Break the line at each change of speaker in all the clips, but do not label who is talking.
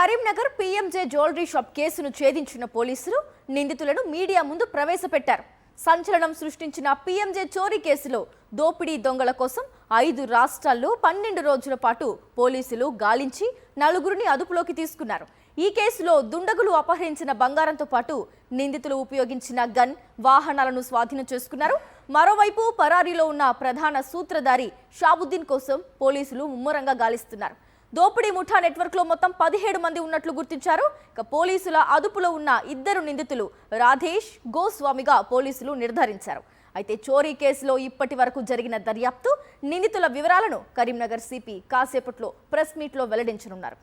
Karimnagar PMJ jewellery shop కేసును ఛేదించిన పోలీసులు నిందితులను మీడియా ముందు ప్రవేశపెట్టారు. సంచలనం సృష్టించిన పీఎంజే చోరీ కేసులో దోపిడీ దొంగల కోసం 5 రాష్ట్రాల్లో 12 రోజుల పాటు పోలీసులు గాలించి 4గురిని అదుపులోకి తీసుకున్నారు. ఈ కేసులో దుండగులు అపహరించిన బంగారంతో పాటు నిందితులు ఉపయోగించిన గన్, వాహనాలను స్వాధీనం చేసుకున్నారు. మరోవైపు పరారీలో ఉన్న ప్రధాన సూత్రధారి షాబుద్దీన్ కోసం పోలీసులు ముమ్మరంగా గాలిస్తున్నారు. దోపిడీ ముఠా నెట్వర్క్ లో మొత్తం 17 మంది ఉన్నట్లు గుర్తించారు. ఇక పోలీసుల అదుపులో ఉన్న 2 నిందితులు రాధేష్, గోస్వామిగా పోలీసులు నిర్ధారించారు. అయితే చోరీ కేసులో ఇప్పటి వరకు జరిగిన దర్యాప్తు, నిందితుల వివరాలను కరీంనగర్ సిపి కాసేపట్లో ప్రెస్ మీట్ లో వెల్లడించనున్నారు.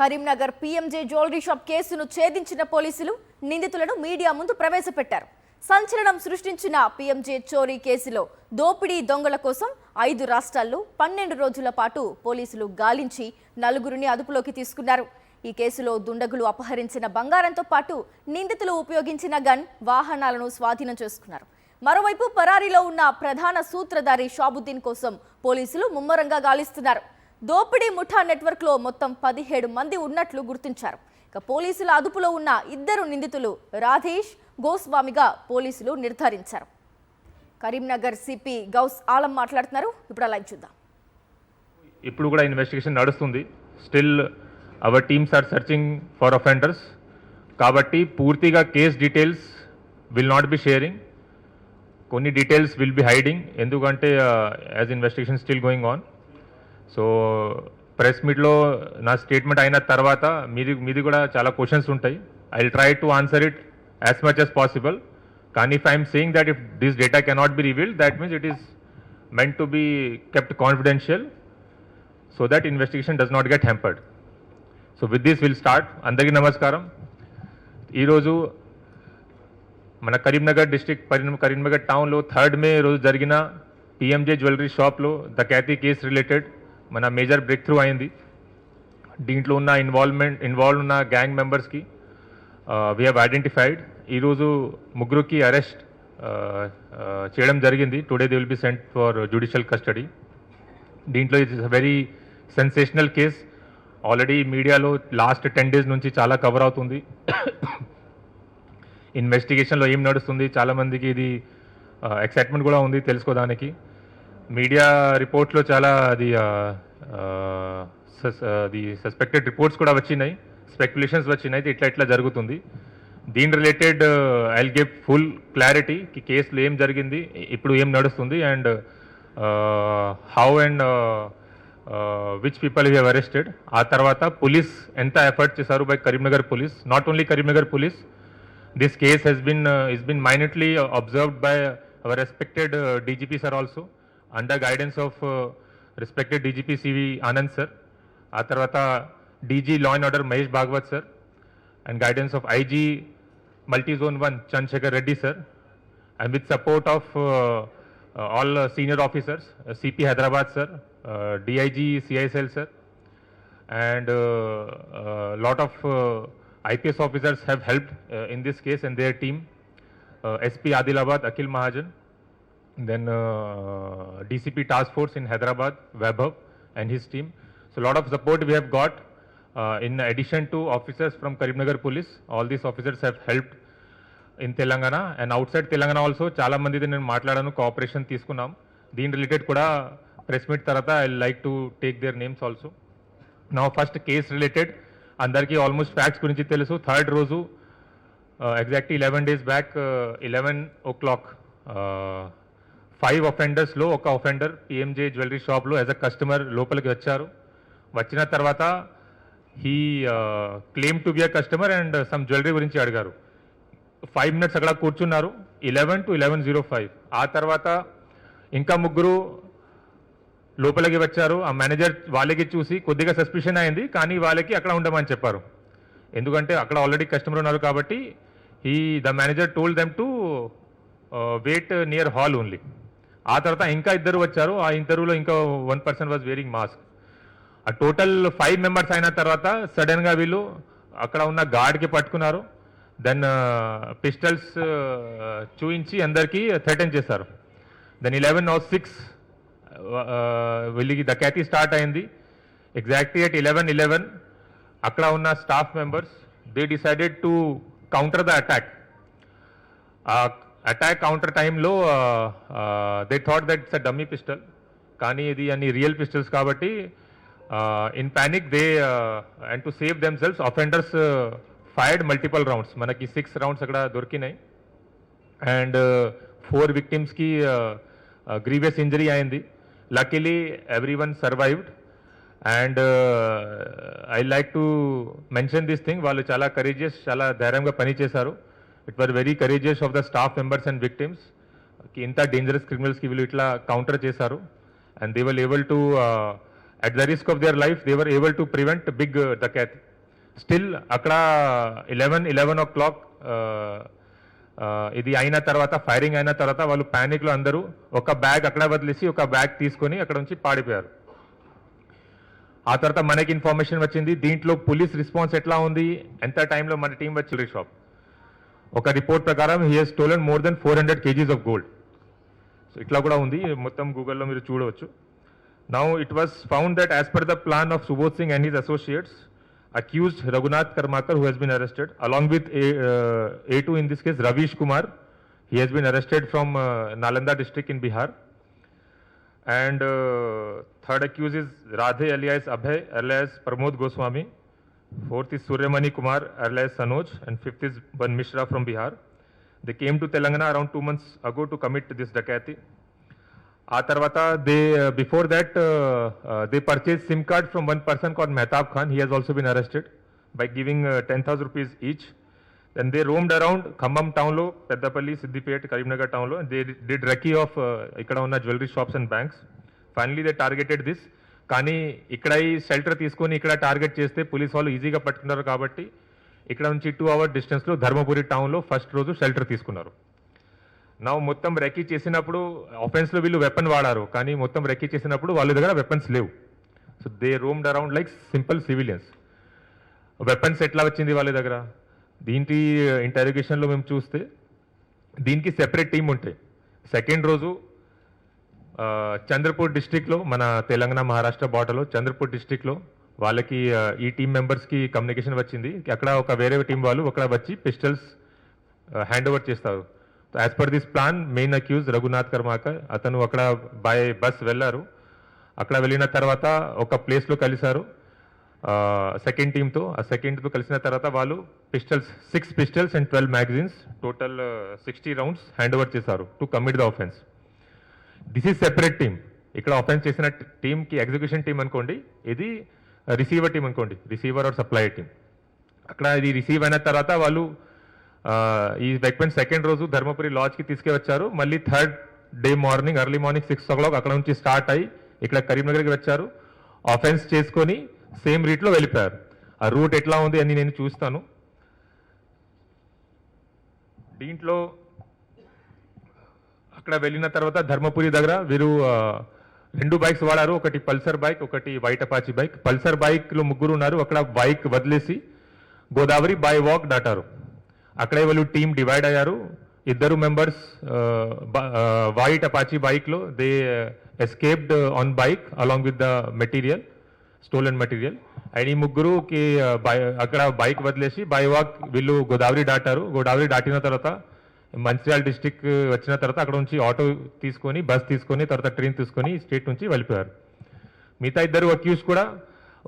కరీంనగర్ పీఎంజే జ్యువెలరీ షాప్ కేసును ఛేదించిన పోలీసులు నిందితులను మీడియా ముందు ప్రవేశపెట్టారు. సంచలనం సృష్టించిన పీఎంజే చోరీ కేసులో దోపిడీ దొంగల కోసం 5 రాష్ట్రాల్లో 12 రోజుల పాటు పోలీసులు గాలించి 4గురిని అదుపులోకి తీసుకున్నారు. ఈ కేసులో దుండగులు అపహరించిన బంగారంతో పాటు నిందితులు ఉపయోగించిన గన్, వాహనాలను స్వాధీనం చేసుకున్నారు. మరోవైపు పరారీలో ఉన్న ప్రధాన సూత్రధారి షాబుద్దీన్ కోసం పోలీసులు ముమ్మరంగా గాలిస్తున్నారు. దోపిడీ ముఠా నెట్వర్క్ లో మొత్తం 17 మంది ఉన్నట్లు గుర్తించారు. ఇక పోలీసుల అదుపులో ఉన్న 2 నిందితులు రాధేష్, గోస్వామిగా పోలీసులు నిర్ధారించారు. కరీంనగర్ సిపి గౌస్ ఆలం మాట్లాడుతున్నారు. ఇప్పుడు లైవ్ చూద్దాం.
ఇప్పుడు కూడా ఇన్వెస్టిగేషన్ నడుస్తుంది. Still our teams are searching for offenders. కాబట్టి పూర్తిగా case details will not be sharing. కొన్ని డీటెయిల్స్ విల్ బి హైడింగ్. ఎందుకంటే as investigation still going on. So press మీట్లో నా స్టేట్మెంట్ అయిన తర్వాత మీది కూడా చాలా క్వశ్చన్స్ ఉంటాయి. I will try to answer it as much as possible. If I am saying that if this data cannot be revealed, that means it is meant to be kept confidential so that investigation does not get hampered. So with this we'll start. Andariki namaskaram. Ee roju mana Karimnagar district Karimnagar town lo 3rd May roju jarigina PMJ jewelry shop lo dakati case related mana major breakthrough ayindi. Deentlo unna involved unna gang members ki we have identified. ఈ రోజు ముగ్గురికి arrest చేయడం జరిగింది. Today they will be sent for judicial custody. దీంట్లో it is a very sensational case. Already మీడియాలో last 10 days నుంచి చాలా cover అవుతుంది. ఇన్వెస్టిగేషన్లో ఏం నడుస్తుంది, చాలామందికి ఇది ఎక్సైట్మెంట్ కూడా ఉంది తెలుసుకోవడానికి. మీడియా రిపోర్ట్స్లో చాలా అది సస్పెక్టెడ్ రిపోర్ట్స్ కూడా వచ్చినాయి, స్పెక్యులేషన్స్ వచ్చినాయి ఇట్లా జరుగుతుంది. దీని related I will give full clarity కి కేసులో ఏం జరిగింది, ఇప్పుడు ఏం నడుస్తుంది, and how and which people we have arrested. ఆ తర్వాత పోలీస్ ఎంత ఎఫర్ట్ చేశారు by Karimnagar police. Not only Karimnagar police, this case has been minutely observed by our respected DGP sir also under guidance of respected DGP C V Anand sir. ఆ తర్వాత DG law and order Mahesh Bhagwat sir and guidance of IG Multi-Zone 1 Chandrasekhar Reddy sir, and with support of all senior officers, CP Hyderabad sir, DIG CISL sir, and lot of IPS officers have helped in this case and their team. SP Adilabad Akhil Mahajan, then DCP Task Force in Hyderabad Vaibhav and his team. So lot of support we have got. In addition to officers from Karimnagar Police, all these officers have helped in Telangana and outside Telangana also. Chala mandi nenu maatladanu, cooperation తీసుకున్నాం. దీని related కూడా press meet తర్వాత I like to take their names also. Now first case related అందరికీ almost facts గురించి తెలుసు. 3rd రోజు exactly 11 days back 11 o'clock 5 అఫెండర్స్లో ఒక offender PMJ jewellery షాప్లో యాజ్ అ కస్టమర్ లోపలికి వచ్చారు. వచ్చిన తర్వాత he claimed to be a customer and some jewelry గురించి అడిగారు. 5 minutes అక్కడ కూర్చున్నారు 11 to 11:05. ఆ తర్వాత ఇంకా ముగ్గురు లోపలికి వచ్చారు. ఆ మేనేజర్ వాళ్ళకి చూసి కొద్దిగా సస్పిషన్ అయింది, కానీ వాళ్ళకి అక్కడ ఉండమని చెప్పారు. ఎందుకంటే అక్కడ ఆల్రెడీ కస్టమర్ ఉన్నారు కాబట్టి the manager told them to wait near hall only. ఆ తర్వాత ఇంకా ఇద్దరు వచ్చారు. ఆ ఇంటర్వ్యూలో ఇంకా 1 person వాజ్ వేరింగ్ మాస్క్. ఆ టోటల్ 5 members అయిన తర్వాత సడన్గా వీళ్ళు అక్కడ ఉన్న గార్డ్కి పట్టుకున్నారు. దెన్ పిస్టల్స్ చూయించి అందరికీ థ్రెటన్ చేశారు. దెన్ 11:06 వీళ్ళకి డకాతి స్టార్ట్ అయింది. ఎగ్జాక్ట్లీ అట్ 11:11 అక్కడ ఉన్న staff members they decided to counter the attack. Attack counter టైంలో they thought that it's a dummy pistol, కానీ ఇది అన్ని రియల్ పిస్టల్స్ కాబట్టి in panic they and to save themselves offenders fired multiple rounds. మనకి 6 rounds అక్కడ దొరికినాయి and 4 విక్టిమ్స్కి grievous injury అయింది. Luckily everyone survived and I like to mention this thing, వాళ్ళు చాలా కరేజియస్, చాలా ధైర్యంగా పనిచేశారు. It were very courageous of the staff members and victims కి ఇంత డేంజరస్ క్రిమినల్స్కి వీళ్ళు ఇట్లా కౌంటర్ చేశారు. And they were able to at the risk of their life they were able to prevent big dacoit. Still అక్కడ 11 o'clock ఇది అయిన తర్వాత, ఫైరింగ్ అయిన తర్వాత వాళ్ళు ప్యానిక్లో అందరూ ఒక బ్యాగ్ అక్కడ వదిలేసి ఒక బ్యాగ్ తీసుకొని అక్కడ నుంచి పాడిపోయారు. ఆ తర్వాత మనకి ఇన్ఫర్మేషన్ వచ్చింది, దీంట్లో పోలీస్ రెస్పాన్స్ ఎట్లా ఉంది, ఎంత టైంలో మన టీం వచ్చి షాప్. ఒక రిపోర్ట్ ప్రకారం he has stolen more than 400 kgs of gold. So ఇట్లా కూడా ఉంది, మొత్తం గూగుల్లో మీరు చూడవచ్చు. Now it was found that as per the plan of Subodh Singh and his associates, accused Raghunath Karmakar, who has been arrested, along with A2 in this case, Ravish Kumar. He has been arrested from Nalanda district in Bihar. And third accused is Radhe alias Abhay alias Pramod Goswami. Fourth is Suryamani Kumar alias Sanoj. And fifth is Ban Mishra from Bihar. They came to Telangana around 2 months ago to commit this dakati. ఆ తర్వాత they before that they purchase SIM card from one person called Mehtab Khan. He has also been arrested by giving 10,000 rupees each. Then they roamed around Khammam టౌన్లో, పెద్దపల్లి, సిద్దిపేట, కరీంనగర్ టౌన్లో. They did reiki of ఇక్కడ ఉన్న jewellery shops and banks. Finally they targeted this. కానీ ఇక్కడ ఈ shelter తీసుకొని ఇక్కడ target చేస్తే పోలీస్ వాళ్ళు ఈజీగా పట్టుకున్నారు కాబట్టి ఇక్కడ నుంచి 2 hour డిస్టెన్స్లో ధర్మపురి టౌన్లో ఫస్ట్ రోజు షెల్టర్ తీసుకున్నారు. నా మొత్తం రెక్కీ చేసినప్పుడు ఆఫెన్స్లో వీళ్ళు వెపన్ వాడారు, కానీ మొత్తం రెక్కీ చేసినప్పుడు వాళ్ళ దగ్గర వెపన్స్ లేవు. So they roamed around like simple civilians. Weapons ఎట్లా వచ్చింది వాళ్ళ దగ్గర? దీంటి ఇంటరోగేషన్లో మేము చూస్తే దీనికి సెపరేట్ టీం ఉంటాయి. సెకండ్ రోజు చంద్రపూర్ డిస్ట్రిక్ట్లో, మన తెలంగాణ మహారాష్ట్ర బార్డర్లో చంద్రపూర్ డిస్ట్రిక్ట్లో వాళ్ళకి ఈ టీం మెంబర్స్కి కమ్యూనికేషన్ వచ్చింది. అక్కడ ఒక వేరే టీం వాళ్ళు అక్కడ వచ్చి పిస్టల్స్ హ్యాండ్ ఓవర్ చేస్తారు. As per this plan main accused Raghunath Karmakar, అతను అక్కడ బై బస్ వెళ్ళారు. అక్కడ వెళ్ళిన తర్వాత ఒక ప్లేస్లో కలిశారు సెకండ్ టీంతో. ఆ సెకండ్ టీంతో కలిసిన తర్వాత వాళ్ళు pistols 6 pistols and 12 magazines, total 60 rounds hand over చేశారు to commit the offence. This is separate team. ఇక్కడ ఆఫెన్స్ చేసిన టీంకి ఎగ్జిక్యూషన్ టీం అనుకోండి, ఇది రిసీవర్ టీం అనుకోండి, రిసీవర్ ఆర్ సప్లయర్ టీం. అక్కడ ఇది రిసీవ్ అయిన తర్వాత వాళ్ళు ఈ వెపన్ సెకండ్ రోజు ధర్మపురి లాడ్జ్కి తీసుకువచ్చారు. మళ్ళీ third day morning, early morning 6 o'clock అక్కడ నుంచి స్టార్ట్ అయ్యి ఇక్కడ కరీంనగర్కి వచ్చారు. ఆఫెన్స్ చేసుకొని సేమ్ రూట్లో వెళ్ళిపోయారు. ఆ రూట్ ఎట్లా ఉంది అని నేను చూస్తాను. దీంట్లో అక్కడ వెళ్ళిన తర్వాత ధర్మపురి దగ్గర వీరు 2 బైక్స్ వాడారు. ఒకటి పల్సర్ బైక్, ఒకటి వైట్ అపాచీ బైక్. పల్సర్ బైక్లో 3 ఉన్నారు. అక్కడ బైక్ వదిలేసి గోదావరి బై వాక్ దాటారు. అక్కడే వాళ్ళు టీం డివైడ్ అయ్యారు. 2 members వైట్ అపాచీ బైక్లో they escaped on bike along with the material, stolen material. And ఈ 3కి అక్కడ బైక్ వదిలేసి బై వాక్ వీళ్ళు గోదావరి దాటారు. గోదావరి దాటిన తర్వాత మంచిర్యాల డిస్టిక్ వచ్చిన తర్వాత అక్కడ నుంచి ఆటో తీసుకొని, బస్ తీసుకొని, తర్వాత ట్రైన్ తీసుకొని స్టేట్ నుంచి వెళ్ళిపోయారు. మిగతా 2 అక్యూజ్ కూడా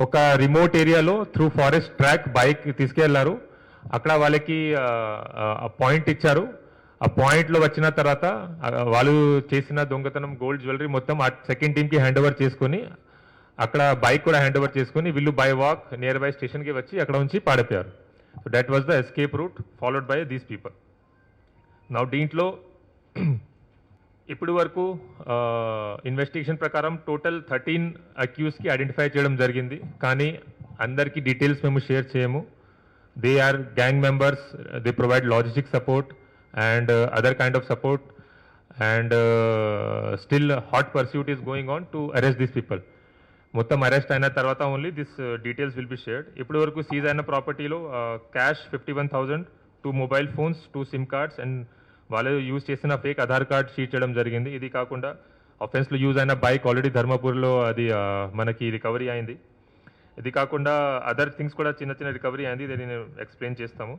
ఒక రిమోట్ ఏరియాలో త్రూ ఫారెస్ట్ ట్రాక్ బైక్ తీసుకెళ్లారు. అక్కడ వాళ్ళకి పాయింట్ ఇచ్చారు. ఆ పాయింట్లో వచ్చిన తర్వాత వాళ్ళు చేసిన దొంగతనం గోల్డ్ జ్యువెలరీ మొత్తం ఆ సెకండ్ టీంకి హ్యాండ్ ఓవర్ చేసుకొని, అక్కడ బైక్ కూడా హ్యాండ్ ఓవర్ చేసుకొని వీళ్ళు బై వాక్ నియర్ బై స్టేషన్కి వచ్చి అక్కడ నుంచి పాడిపోయారు. So that was the escape route followed by these people. నా దీంట్లో ఇప్పటి వరకు ఇన్వెస్టిగేషన్ ప్రకారం టోటల్ 13 అక్యూస్కి ఐడెంటిఫై చేయడం జరిగింది, కానీ అందరికీ డీటెయిల్స్ మేము షేర్ చేయము. They are gang members, they provide logistic support and other kind of support, and still hot pursuit is going on to arrest these people. మొత్తం అరెస్ట్ అయిన తర్వాత only this details will be shared. ఇప్పటి వరకు seize అయిన ప్రాపర్టీలో cash 51,000, 2 mobile phones, 2 SIM cards and వాళ్ళు use చేసిన fake Aadhaar card షీట్ చేయడం జరిగింది. ఇది కాకుండా అఫెన్స్లో యూజ్ అయిన బైక్ ఆల్రెడీ ధర్మపూర్లో అది మనకి రికవరీ అయింది. ఇది కాకుండా అదర్ థింగ్స్ కూడా చిన్న చిన్న రికవరీ అయింది, దీన్ని నేను ఎక్స్ప్లెయిన్ చేస్తాము.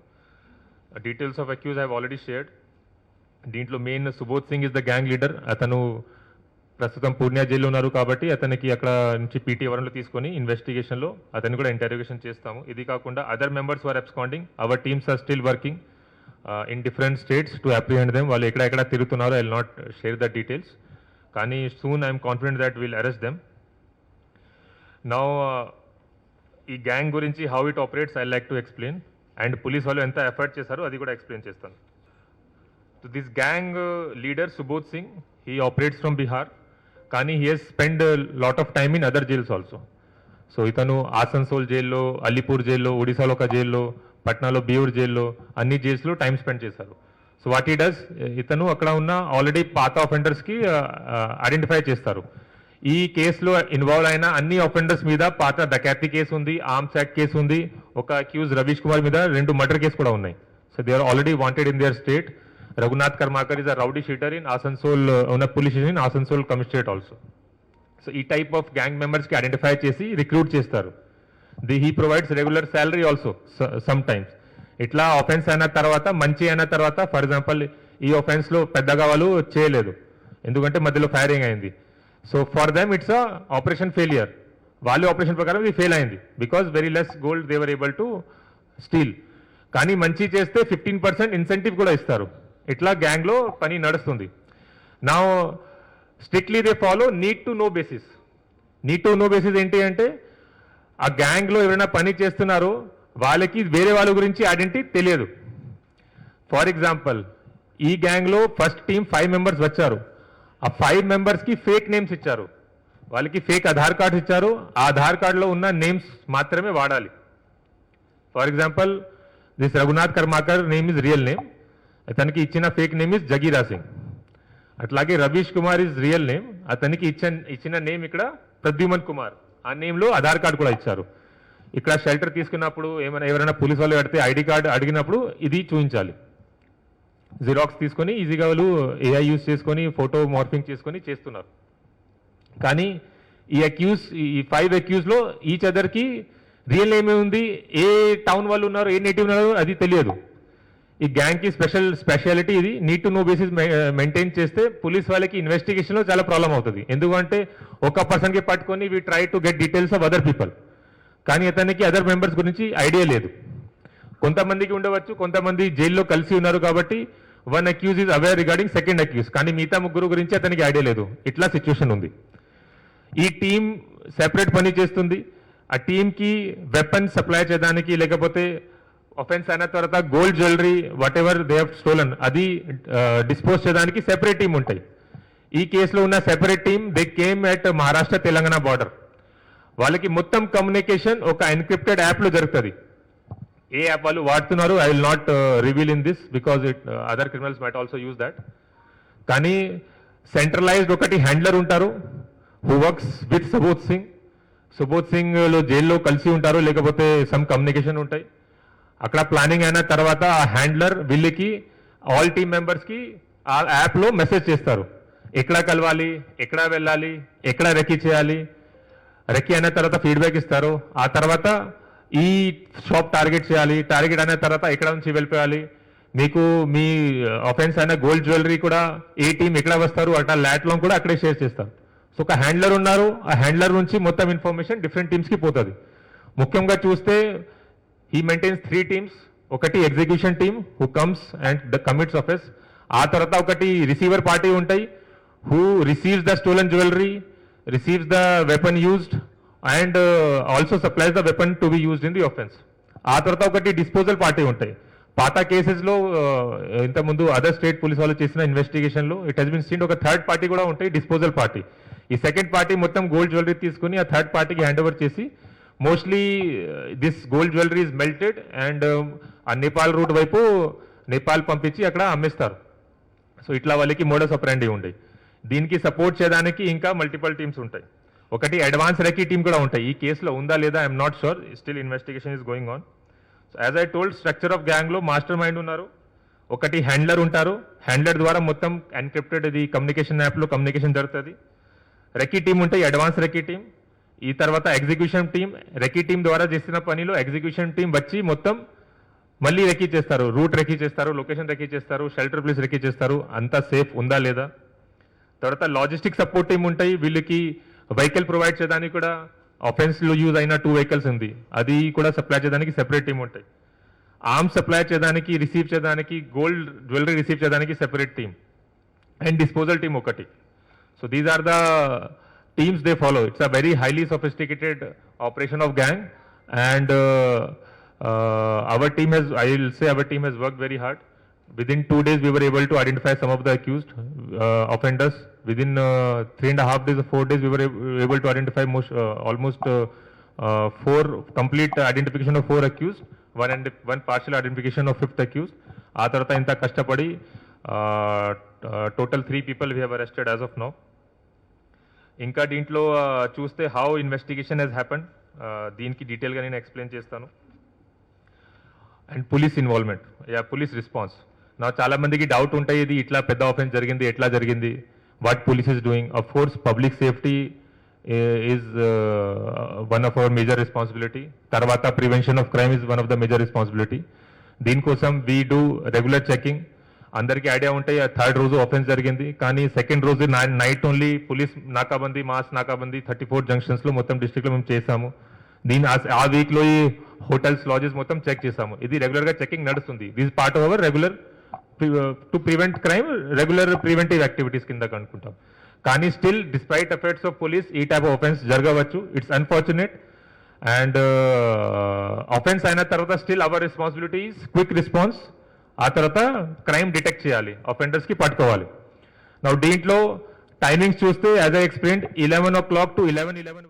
Details of accused have already shared. దీంట్లో main Subodh Singh is the gang leader. అతను ప్రస్తుతం పూర్ణియా జైల్లో ఉన్నారు కాబట్టి అతనికి అక్కడ నుంచి పీటీ వరంలో తీసుకొని ఇన్వెస్టిగేషన్లో అతన్ని కూడా ఇంటరోగేషన్ చేస్తాము. ఇది కాకుండా other members are absconding. Our teams are still working in different states to apprehend them. వాళ్ళు ఎక్కడ తిరుగుతున్నారో I will not share the details, కానీ soon I'm confident that will arrest them. Now ఈ గ్యాంగ్ గురించి how it operates I like to explain, and police వాళ్ళు ఎంత effort చేశారో అది కూడా ఎక్స్ప్లెయిన్ చేస్తాను. So this gang leader Subodh Singh, he operates from Bihar, కానీ he Hess spend lot of time in other jails also. So ఇతను ఆసన్సోల్ జైల్లో, అలీపూర్ జైల్లో, ఒడిశాలో ఒక జైల్లో, పట్నాలో బీయూర్ జైల్లో, అన్ని జైల్స్లో టైం స్పెండ్ చేశారు. సో వాట్ ఈ డస్, ఇతను అక్కడ ఉన్న ఆల్రెడీ పాత ఆఫెండర్స్కి ఐడెంటిఫై చేస్తారు. ఈ కేసులో ఇన్వాల్వ్ అయిన అన్ని ఆఫెండర్స్ మీద పాత డకాతి కేసు ఉంది, ఆర్మ్స్ యాక్ట్ కేసు ఉంది, ఒక అక్యూజ్ రవీష్ కుమార్ మీద 2 మర్డర్ కేసు కూడా ఉన్నాయి. So they are already wanted in their state. Raghunath Karmakar is a rowdy shooter in Asansol, on a police station in Asansol Commissionerate also. So ఈ type of gang members కి identify చేసి recruit చేస్తారు. He provides regular salary also sometimes. ఇట్లా offence అయిన తర్వాత, మంచి అయిన తర్వాత, ఫర్ ఎగ్జాంపుల్ ఈ ఆఫెన్స్ లో పెద్దగా వాళ్ళు చేయలేదు ఎందుకంటే మధ్యలో ఫైరింగ్ అయింది. So for them it's a operation failure. వాళ్ళు ఆపరేషన్ ప్రకారం ఇది ఫెయిల్ అయింది because very less gold they were able to steal. కానీ మంచి చేస్తే 15% ఇన్సెంటివ్ కూడా ఇస్తారు. ఇట్లా గ్యాంగ్లో పని నడుస్తుంది. నా strictly they follow need to know basis. Need to know basis ఏంటి అంటే, ఆ గ్యాంగ్లో ఎవరైనా పని చేస్తున్నారో వాళ్ళకి వేరే వాళ్ళ గురించి ఐడెంటిటీ తెలియదు. ఫర్ ఎగ్జాంపుల్ ఈ గ్యాంగ్లో ఫస్ట్ టీం 5 మెంబర్స్ వచ్చారు. ఆ 5 మెంబర్స్కి ఫేక్ నేమ్స్ ఇచ్చారు, వాళ్ళకి ఫేక్ ఆధార్ కార్డ్స్ ఇచ్చారు. ఆ ఆధార్ కార్డులో ఉన్న నేమ్స్ మాత్రమే వాడాలి. For example this Raghunath Karmakar name is real name, అతనికి ఇచ్చిన ఫేక్ నేమ్ ఇస్ జగీరా సింగ్. అట్లాగే Ravish Kumar is real name, అతనికి ఇచ్చిన నేమ్ ఇక్కడ ప్రద్యుమన్ కుమార్, ఆ నేమ్లో ఆధార్ కార్డు కూడా ఇచ్చారు. ఇక్కడ షెల్టర్ తీసుకున్నప్పుడు ఎవరైనా పోలీస్ వాళ్ళు అడిగితే ఐడి కార్డు అడిగినప్పుడు ఇది చూపించాలి. జిరాక్స్ తీసుకొని ఈజీగా వాళ్ళు ఏఐ యూస్ చేసుకొని ఫోటో మార్ఫింగ్ చేసుకొని చేస్తున్నారు. కానీ ఈ 5 అక్యూజ్లో ఈచ్ అదర్కి రియల్ నేమ్ ఉంది, ఏ టౌన్ వాళ్ళు ఉన్నారు, ఏ నేటివ్ ఉన్నారు అది తెలియదు. ఈ గ్యాంగ్కి స్పెషాలిటీ ఇది. Need to know basis maintain చేస్తే పోలీస్ వాళ్ళకి ఇన్వెస్టిగేషన్లో చాలా ప్రాబ్లం అవుతుంది. ఎందుకంటే ఒక పర్సన్కి పట్టుకొని we try to get details of other people, కానీ అతనికి అదర్ మెంబర్స్ గురించి ఐడియా లేదు. కొంతమందికి ఉండవచ్చు, కొంతమంది జైల్లో కలిసి ఉన్నారు కాబట్టి 1 accused is aware regarding second accused, కానీ మిగతా 3 గురించి అతనికి ఐడియా లేదు. ఇట్లా సిచ్యువేషన్ ఉంది. ఈ టీం సెపరేట్ పని చేస్తుంది. ఆ టీంకి వెపన్ సప్లై చేయడానికి, లేకపోతే ఆఫెన్స్ అయిన తర్వాత gold jewellery what ever they have stolen అది డిస్పోజ్ చేయడానికి సెపరేట్ టీం ఉంటాయి. ఈ కేసులో ఉన్న separate team they came at Maharashtra Telangana border. వాళ్ళకి మొత్తం కమ్యూనికేషన్ ఒక ఎన్క్రిప్టెడ్ యాప్లో జరుగుతుంది. ఏ యాప్ వాళ్ళు వాడుతున్నారు I will not reveal in this because other criminals might also use that. కానీ సెంట్రలైజ్డ్ ఒకటి హ్యాండ్లర్ ఉంటారు హూ వర్క్స్ విత్ సుబోధ్ సింగ్లో జైల్లో కలిసి ఉంటారు, లేకపోతే సమ్ కమ్యూనికేషన్ ఉంటాయి. అక్కడ ప్లానింగ్ అయిన తర్వాత ఆ హ్యాండ్లర్ వీళ్ళకి ఆల్ టీమ్ మెంబర్స్కి ఆ యాప్లో మెసేజ్ చేస్తారు, ఎక్కడ కలవాలి, ఎక్కడ వెళ్ళాలి, ఎక్కడ రెక్కీ చేయాలి. రెక్కీ అయిన తర్వాత ఫీడ్బ్యాక్ ఇస్తారు. ఆ తర్వాత ఈ షాప్ టార్గెట్ చేయాలి, టార్గెట్ అయిన తర్వాత ఎక్కడ నుంచి వెళ్ళిపోయాలి, మీకు మీ ఆఫెన్స్ అయిన గోల్డ్ జ్యువెలరీ కూడా ఏ టీం ఎక్కడ వస్తారు అట్లా ల్యాట్లో కూడా అక్కడే షేర్ చేస్తారు. సో ఒక హ్యాండ్లర్ ఉన్నారు, ఆ హ్యాండ్లర్ నుంచి మొత్తం ఇన్ఫర్మేషన్ డిఫరెంట్ టీమ్స్కి పోతుంది. ముఖ్యంగా చూస్తే he maintains 3 teams. ఒకటి execution team who comes and commits offence. ఆ తర్వాత ఒకటి రిసీవర్ పార్టీ ఉంటాయి who receives the stolen jewellery, receives the weapon used and also supplies the weapon to be used in the offence. ఆ తర్వాత ఒకటి disposal party ఉంటాయి. పాత కేసెస్లో ఇంతకుముందు అదర్ స్టేట్ పోలీస్ వాళ్ళు చేసిన ఇన్వెస్టిగేషన్లో ఇట్ హెస్ బిన్ సీన్ ఒక థర్డ్ పార్టీ కూడా ఉంటాయి, డిస్పోజల్ పార్టీ. ఈ సెకండ్ పార్టీ మొత్తం గోల్డ్ జ్యువెలరీ తీసుకుని ఆ థర్డ్ పార్టీకి హ్యాండ్ ఓవర్ చేసి mostly this gold jewellery is melted and ఆ నేపాల్ రూట్ వైపు నేపాల్ పంపించి అక్కడ అమ్మేస్తారు. సో ఇట్లా వాళ్ళకి మోడస్ ఆపరెండి ఉంటాయి. దీనికి సపోర్ట్ చేయడానికి ఇంకా మల్టిపల్ టీమ్స్ ఉంటాయి. ఒకటి అడ్వాన్స్ రెకీ టీమ్ కూడా ఉంటాయి. ఈ కేసులో ఉందా లేదా I'm not sure, still investigation is going on. So as I told structure of గ్యాంగ్లో మాస్టర్ మైండ్ ఉన్నారు, ఒకటి హ్యాండ్లర్ ఉంటారు, హ్యాండ్లర్ ద్వారా మొత్తం ఎన్క్రిప్టెడ్ ఇది కమ్యూనికేషన్ యాప్లో కమ్యూనికేషన్ జరుగుతుంది. రెకీ టీం ఉంటాయి, అడ్వాన్స్ రెకీ టీం. ఈ తర్వాత ఎగ్జిక్యూషన్ టీం రెకీ టీం ద్వారా చేసిన పనిలో ఎగ్జిక్యూషన్ టీం వచ్చి మొత్తం మళ్ళీ రెకీ చేస్తారు, రూట్ రెకీ చేస్తారు, లొకేషన్ రెకీ చేస్తారు, షెల్టర్ ప్లేస్ రెకీ చేస్తారు, అంతా సేఫ్ ఉందా లేదా. తర్వాత లాజిస్టిక్ సపోర్ట్ టీం ఉంటాయి, వీళ్ళకి వెహికల్ ప్రొవైడ్ చేయడానికి కూడా ఆఫెన్స్లో యూజ్ అయిన 2 వెహికల్స్ ఉంది, అది కూడా సప్లై చేయడానికి సెపరేట్ టీం ఉంటాయి. ఆర్మ్స్ సప్లై చేయడానికి, రిసీవ్ చేయడానికి, గోల్డ్ జ్యువెలరీ రిసీవ్ చేయడానికి separate team, and disposal team ఒకటి. So these are the teams they follow. It's a very highly sophisticated operation of gang, and our team has, I will say, our team has worked very hard. Within 2 days, we were able to identify some of the accused offenders. Within 3.5 days or 4 days, we were able to identify almost 4 complete identification of 4 accused, one partial identification of 5th accused. ఆ తర్వాత ఇంత కష్టపడి total 3 people we have arrested as of now. ఇంకా దీంట్లో చూస్తే how investigation Hess happened, దీనికి డీటెయిల్గా నేను ఎక్స్ప్లెయిన్ చేస్తాను. And police involvement, police response. నా చాలా మందికి డౌట్ ఉంటాయి, ఇది ఇట్లా పెద్ద ఆఫెన్స్ జరిగింది, ఎట్లా జరిగింది, what police is doing. Of course public safety is one of our major responsibility. తర్వాత prevention of crime is one of the major responsibility. దీనికోసం వీ డూ రెగ్యులర్ చెకింగ్. అందరికీ ఐడియా ఉంటాయి, 3rd రోజు ఆఫెన్స్ జరిగింది, కానీ 2nd రోజు night only police nakabandi, mass nakabandi 34 జంక్షన్స్లో మొత్తం డిస్ట్రిక్ట్లో మేము చేసాము. ఆ వీక్లో ఈ హోటల్స్, లాడ్జెస్ మొత్తం చెక్ చేసాము. ఇది రెగ్యులర్గా చెకింగ్ నడుస్తుంది. This part of our regular to prevent crime, regular preventive activities కింద అనుకుంటాం. కానీ still despite efforts of police ఈ టైప్ ఆఫ్ ఆఫెన్స్ జరగవచ్చు. It's unfortunate. అండ్ ఆఫెన్స్ అయిన తర్వాత still our responsibility is quick response. ఆ తర్వాత క్రైమ్ డిటెక్ట్ చేయాలి, అఫెండర్స్కి పట్టుకోవాలి. నా దీంట్లో టైమింగ్స్ చూస్తే as I explained 11 o'clock to 11:11